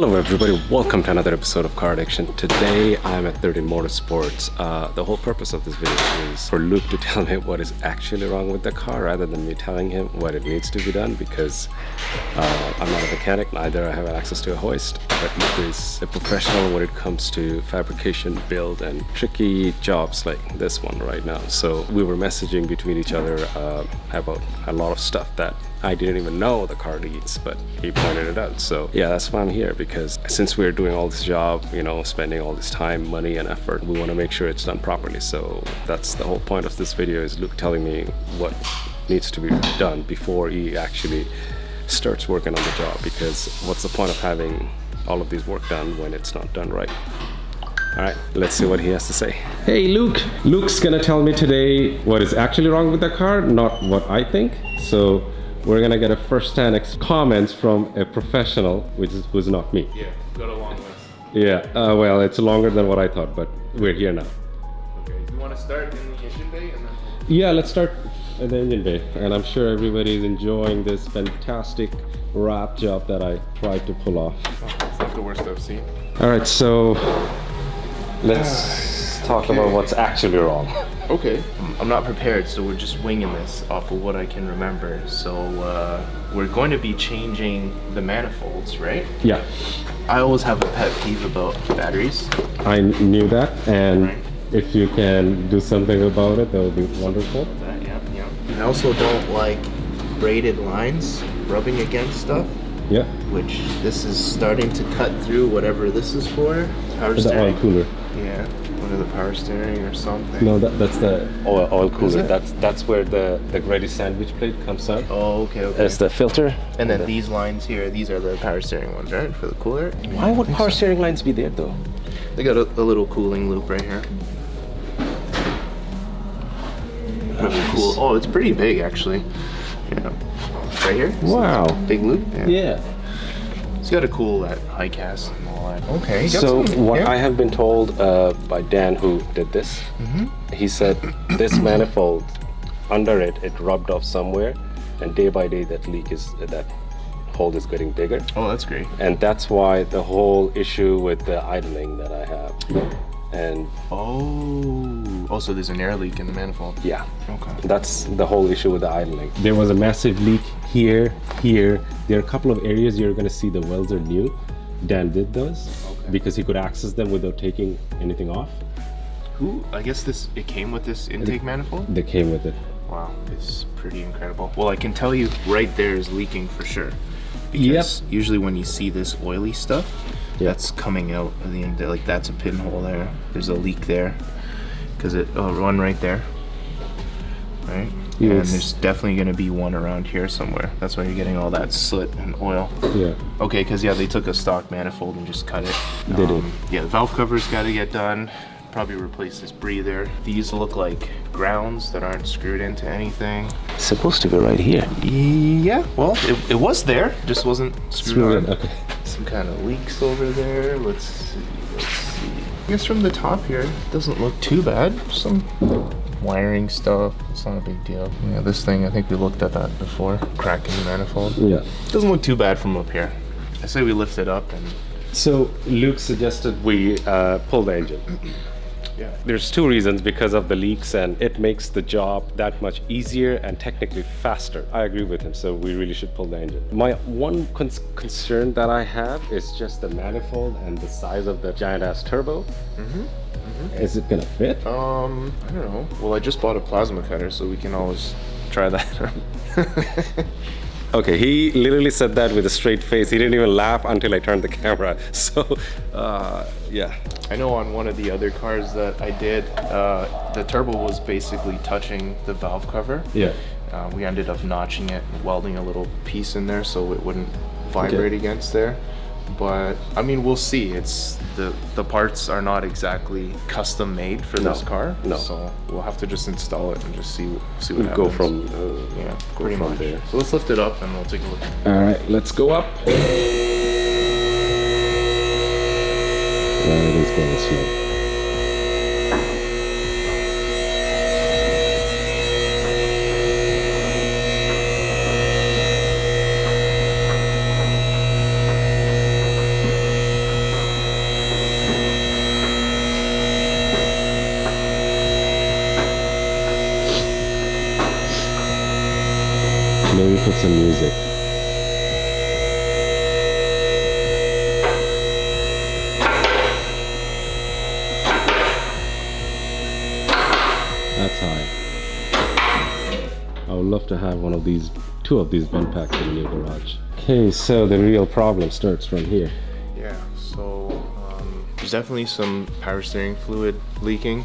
Hello everybody, welcome to another episode of Car Addiction. Today I'm at 30 Motorsports. The whole purpose of this video is for Luke to tell me what is actually wrong with the car rather than me telling him what it needs to be done, because I'm not a mechanic, neither I have access to a hoist, but Luke is a professional when it comes to fabrication, build, and tricky jobs like this one right now. So we were messaging between each other about a lot of stuff that I didn't even know the car needs, but he pointed it out. So yeah, that's why I'm here, because since we're doing all this job, you know, spending all this time, money, and effort, we want to make sure it's done properly. So that's the whole point of this video, is Luke telling me what needs to be done before he actually starts working on the job, because what's the point of having all of these work done when it's not done right? All right, let's see what he has to say. Hey, Luke. Luke's gonna tell me today what is actually wrong with the car, not what I think. So we're gonna get a first-hand comments from a professional, who's not me. Yeah, got a long list. Yeah, well, it's longer than what I thought, but we're here now. Okay, you want to start in the engine bay and then? Yeah, let's start at the engine bay, and I'm sure everybody is enjoying this fantastic wrap job that I tried to pull off. Oh, it's not the worst I've seen. All right, so let's talk about what's actually wrong. Okay, I'm not prepared, so we're just winging this off of what I can remember. So we're going to be changing the manifolds, right? Yeah, I always have a pet peeve about batteries. I knew that, and if you can do something about it, that would be wonderful. Yeah. I also don't like braided lines rubbing against stuff. Yeah. Which this is starting to cut through whatever this is for. Power The steering. oil cooler. Yeah, one of the power steering or something. No, that's the oil cooler. it? That's where the Grady sandwich plate comes out. Oh, okay. That's the filter. And then these lines here, these are the power steering ones, right? For the cooler. Why would power steering lines be there though? They got a little cooling loop right here. Really cool. Oh, it's pretty big actually. Yeah. Right here. Wow. Big loop. Yeah. It's got to cool that high cast and all that. Okay. So what I have been told by Dan, who did this, he said this manifold, under it rubbed off somewhere, and day by day that hole is getting bigger. Oh, that's great. And that's why the whole issue with the idling that I have. And so there's an air leak in the manifold. yeah, Okay. that's the whole issue with the idling. There was a massive leak here. There are a couple of areas you're going to see the welds are new. Dan did those because he could access them without taking anything off. I guess it came with this intake manifold? They came with it. Wow, it's pretty incredible. Well, I can tell you right there is leaking for sure. Because usually when you see this oily stuff, that's coming out at the end. Like that's a pinhole there. There's a leak there. Because one right there. Right? Yes. And there's definitely going to be one around here somewhere. That's why you're getting all that soot and oil. Yeah. Okay, because they took a stock manifold and just cut it. They did. Yeah, the valve cover's got to get done. Probably replace this breather. These look like grounds that aren't screwed into anything. It's supposed to be right here. Yeah, well, it was there, just wasn't screwed on. Okay. Some kind of leaks over there. Let's see. I guess from the top here, it doesn't look too bad. Some wiring stuff, it's not a big deal. Yeah, this thing, I think we looked at that before. Cracking the manifold. Yeah. Doesn't look too bad from up here. I say we lift it up and... So Luke suggested we pull the engine. Yeah. There's two reasons: because of the leaks, and it makes the job that much easier and technically faster. I agree with him, so we really should pull the engine. My one concern that I have is just the manifold and the size of the giant ass turbo. Is it gonna fit? I don't know. Well, I just bought a plasma cutter, so we can always try that. Okay, he literally said that with a straight face. He didn't even laugh until I turned the camera. So, yeah. I know on one of the other cars that I did, the turbo was basically touching the valve cover. Yeah. We ended up notching it and welding a little piece in there so it wouldn't vibrate against there. But I mean, we'll see. It's the parts are not exactly custom made for this car. No. So we'll have to just install it and just see what happens. Go from pretty from much there. So let's lift it up and we'll take a look. All right, let's go up. It is going slow. maybe put some music. That's high. I would love to have one of these, two of these vent packs in your garage. Okay, so the real problem starts from here. Yeah, so there's definitely some power steering fluid leaking.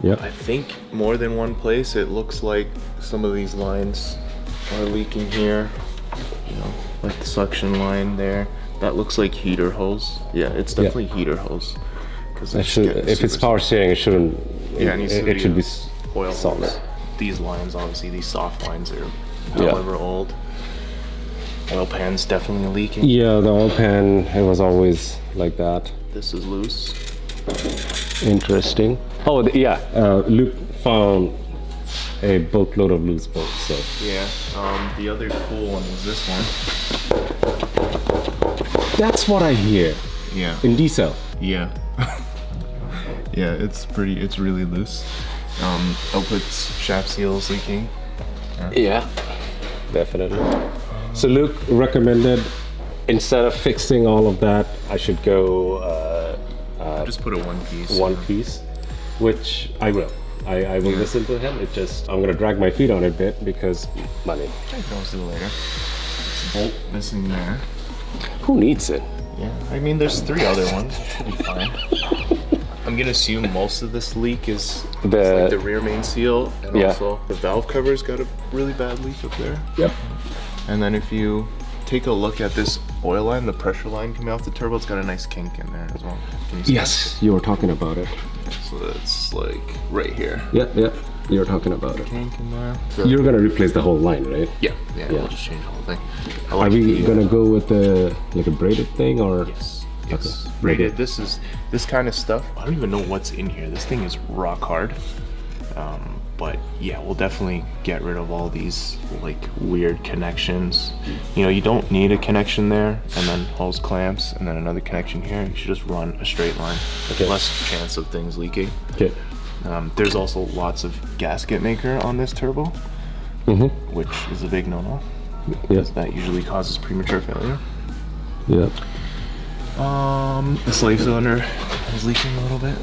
Yep. I think more than one place. It looks like some of these lines are leaking here. You know, like the suction line there. That looks like heater hose. Yeah, it's definitely heater hose. Because if it's power steering, it shouldn't. Yeah, it should be oil solid. hose. These lines, obviously, these soft lines are however old. Oil pan's definitely leaking. Yeah, the oil pan, it was always like that. This is loose. Interesting. Oh, yeah. Luke found a boatload of loose bolts. So yeah. The other cool one was this one. that's what I hear. Yeah. In diesel. Yeah. Yeah, it's really loose. Outputs, shaft seals leaking. Yeah, definitely. So Luke recommended, instead of fixing all of that, I should go Just put a one piece. one piece, which I will. I will listen to him. It just, I'm gonna drag my feet on it a bit because money. I can always do it later. It's a bolt missing there. Who needs it? Yeah, I mean, there's 3 other ones. It should be fine. I'm gonna assume most of this leak is like the rear main seal, and also the valve cover's got a really bad leak up there. Yep. And then if you take a look at this oil line, the pressure line coming off the turbo, it's got a nice kink in there as well. Can you see Yes, you were talking about it. that? So that's like right here. Yep, you were talking about it. Kink in there. You're gonna replace the whole line, right? Yeah, we'll just change the whole thing. I Are like we gonna go with the like a braided thing or? Yes. Okay. Braided. This kind of stuff. I don't even know what's in here. This thing is rock hard. But yeah, we'll definitely get rid of all these like weird connections. You know, you don't need a connection there, and then hose clamps, and then another connection here. You should just run a straight line. Okay. Less chance of things leaking. Okay. There's also lots of gasket maker on this turbo, which is a big no-no. Yes. That usually causes premature failure. Yeah. The slave cylinder is leaking a little bit.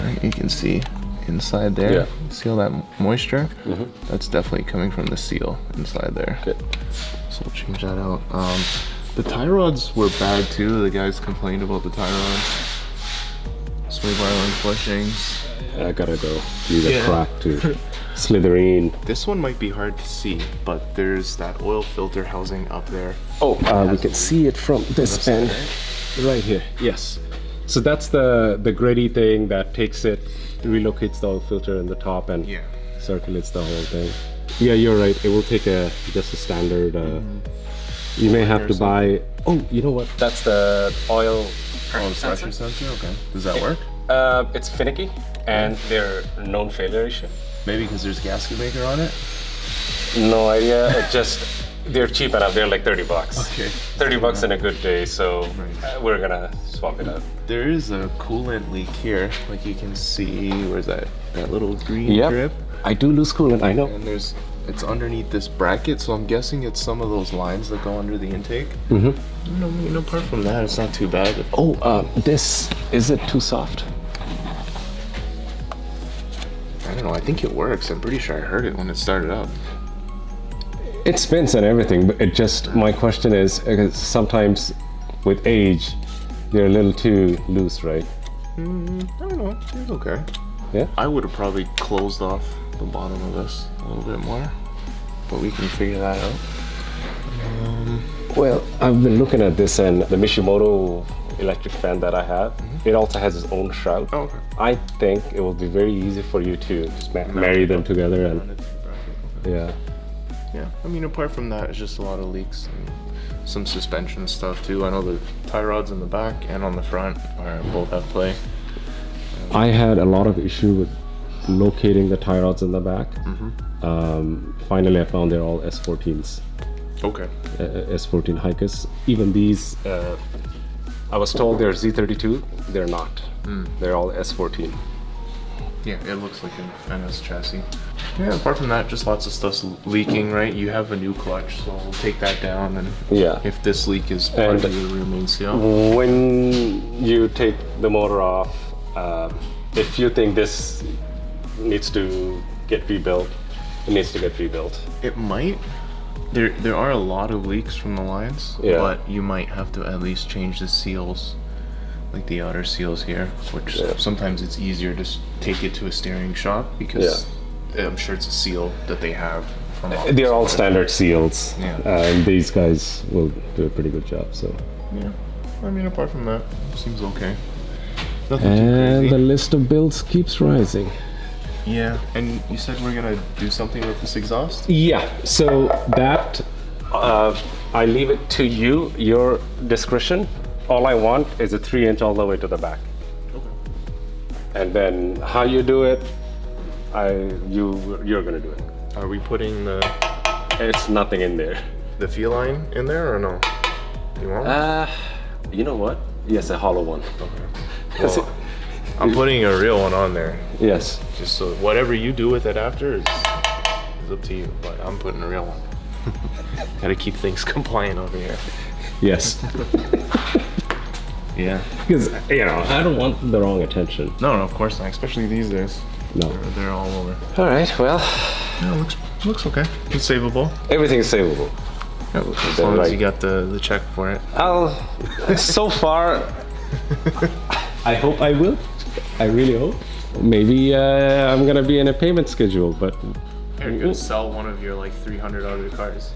Right, you can see inside there. Yeah. See all that moisture? That's definitely coming from the seal inside there. Good. So we'll change that out. The tie rods were bad too. The guys complained about the tie rods. Sway bar line fleshings. I gotta go. Use a crack to slitherine. This one might be hard to see, but there's that oil filter housing up there. Oh, we can see it from this end. Right here. Yes. So that's the gritty thing that takes it, relocates the oil filter in the top and circulates the whole thing. Yeah, you're right. It will take just a standard. You may have to buy. Oh, you know what? That's the oil Pressure sensor. Okay. Does that work? It's finicky, and they're known failure issue. Maybe because there's gasket maker on it. No idea. It just they're cheap enough. They're like $30. Okay. $30 in a good day. So we're gonna swap it out. There is a coolant leak here, like you can see. Where's that little green drip? I do lose coolant. I know. And it's underneath this bracket, so I'm guessing it's some of those lines that go under the intake. Apart from that, it's not too bad. Oh, is it too soft? I don't know. I think it works. I'm pretty sure I heard it when it started up. It spins and everything, but it just, my question is, because sometimes with age, they're a little too loose, right? I don't know. It's okay. Yeah? I would have probably closed off the bottom of this a little bit more, but we can figure that out. Well, I've been looking at this, and the Mishimoto electric fan that I have, it also has its own shroud. Oh, okay. I think it will be very easy for you to just marry them together and Yeah, I mean, apart from that, it's just a lot of leaks and some suspension stuff too. I know the tie rods in the back and on the front are both at play. I had a lot of issue with locating the tie rods in the back. Finally, I found they're all S14s. Okay. S14 Hikers. Even these, I was told they're Z32. They're not. They're all S14. Yeah, it looks like an NS chassis. Yeah, apart from that, just lots of stuff's leaking, right? You have a new clutch, so we'll take that down, and Yeah. if this leak is part of your rear main seal. When you take the motor off, if you think this needs to get rebuilt, it needs to get rebuilt. It might. There are a lot of leaks from the lines, Yeah. but you might have to at least change the seals, like the outer seals here, which sometimes it's easier to take it to a steering shop because I'm sure it's a seal that they have. From They're all standard seals, Yeah. And these guys will do a pretty good job. So. Yeah, I mean, apart from that, seems okay. Nothing too And crazy. the list of builds keeps rising. Yeah, and you said we're gonna do something with this exhaust? Yeah, so that I leave it to you, your discretion. All I want is a 3-inch all the way to the back. Okay. And then how you do it, you're gonna do it. Are we putting It's nothing in there. the feline in there or no? You want one? You know what? Yes, a hollow one. Okay. Well, I'm putting a real one on there, Yes. just so whatever you do with it after is up to you. But I'm putting a real one. Gotta keep things compliant over here. Yes. Yeah. Because I don't want the wrong attention. No, of course not. Especially these days. No. They're all over. All right. Well, Yeah, looks okay. It's savable. everything is savable. As long as you got the check for it. So far, I hope I will. I really hope. Maybe I'm gonna be in a payment schedule, but You're gonna sell one of your like 300 other cars.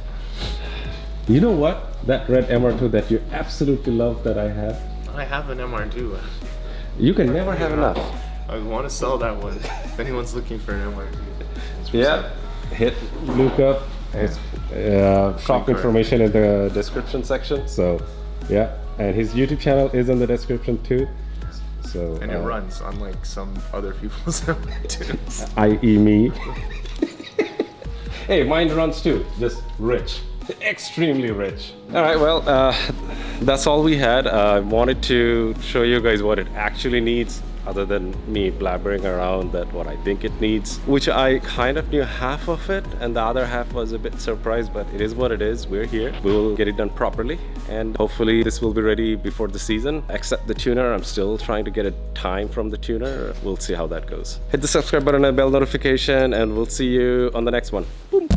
you know what? That red MR2 that you absolutely love that I have, I have an MR2. you can never have enough. I want to sell that one. If anyone's looking for an MR2. it's for Yeah. Hit Luke up. His shop car. information in the description section. So, yeah. And his YouTube channel is in the description too. So. And it runs unlike some other people's MR2s. I.e. me. Hey, mine runs too. Just rich. Extremely rich. All right, well, that's all we had. I wanted to show you guys what it actually needs, other than me blabbering around that what I think it needs, which I kind of knew half of it, and the other half was a bit surprised, but it is what it is. We're here. We will get it done properly, and hopefully this will be ready before the season. Except the tuner, I'm still trying to get a time from the tuner. We'll see how that goes. Hit the subscribe button and bell notification, and we'll see you on the next one. Boom.